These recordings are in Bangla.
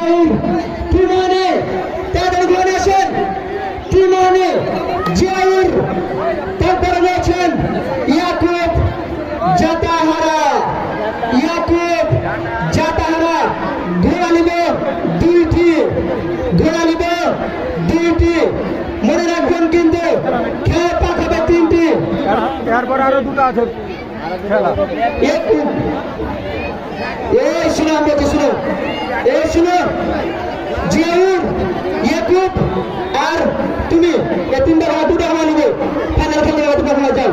জিয়াউর কি মানে তাড়াতাড়ি ঘরে আসেন কি মানে জিয়াউর তারপরে রয়েছেন ইয়াকুব জাতাহারা ঘোড়া নিবে দুইটি মনে রাখবেন কিন্তু খেলা পাকাবে তিনটি এরপর আরো দুটো আছে খেলা এই শুনো আমি বলছি শুনো এই শুনো জিয়াউর ইয়াকুব আর তুমি এই তিনটা খেলা দুটো খেলা নিবে ফাইনাল খেলতে দুটো খেলা যাও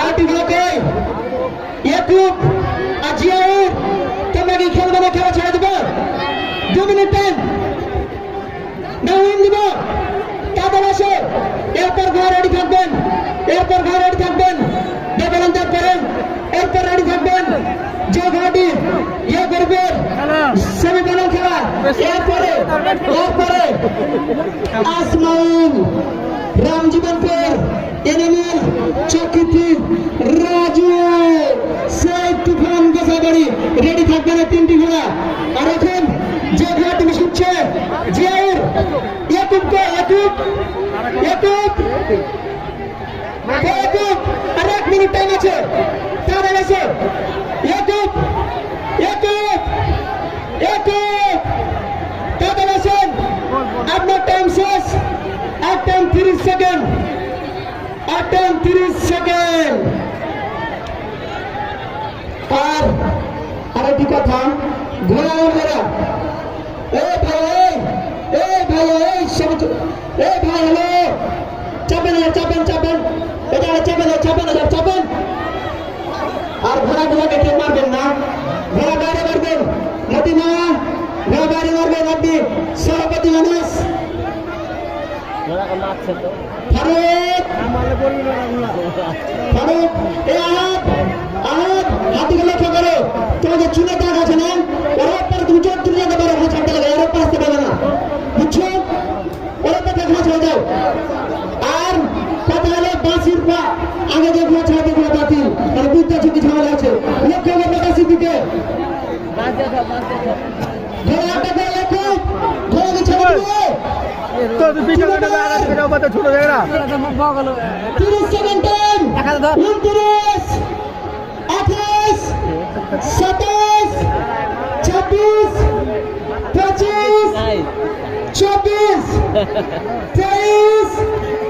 আর টিমগুলোকে ইয়াকুব আর জিয়াউর তোমরা কি খেলবে না খেলা ছেড়ে দেবে 2 মিনিট টাইম না উইন দিব তাদের আসে এরপর ঘর রেডি থাকবেন দেবেন তারপরে এরপর রেডি থাকবেন যে ঘরটি ইয়ে করবে সেমিফাইনাল খেলা এরপরে আসমাইল রামজীবনপুর এনিমিল চকিতি রাজু সেই তুফান গোসাবাড়ি রেডি থাকবে না তিনটি ঘোড়া আর এখন যে ঘোড়া তুমি শুনছে জিয়াউর ইয়াকুব আর 1 মিনিট টাইম আছে তাদের আছে ইয়াকুব তাদের আছেন আপনার টাইম শেষ 8 টাইম 30 সেকেন্ড আর আরেকটি কথা ঘোড়া এই ভাই হ্যালো চাপেন আর ঘোড়াগুলোকে কেউ মারবেন না ঘোড়া বাইরে মারবেন মদিনা ঘোড়া বাইরে মারবেন আপনি সভাপতি মানুষ ফারুক হাতিকে লক্ষ্য করো তোমাদের চুলে দাগ আছে না ওর পরে তুমি 34 যেতে পারো ঘোড়া ছাড়তে গেলে ওর আসতে পারবে না বুঝছো ওর পরে ঘোড়া ছেড়ে যাও আর কথা হলো বাসির পা আগে যে ঘোড়া ছাড়তে ঘোড়া বাতিল আর বুঝতে আছো কি ঝামেলা আছে লক্ষ্য করবে বাসির দিকে ঘোড়াটাকে লক্ষ্য ঘোড়াকে ছেড়ে দিয়ে তো পিছনে আগে বাতা ছোট জায়গা 30 সেকেন্ড টাইম 29 28 27 26 25 24 23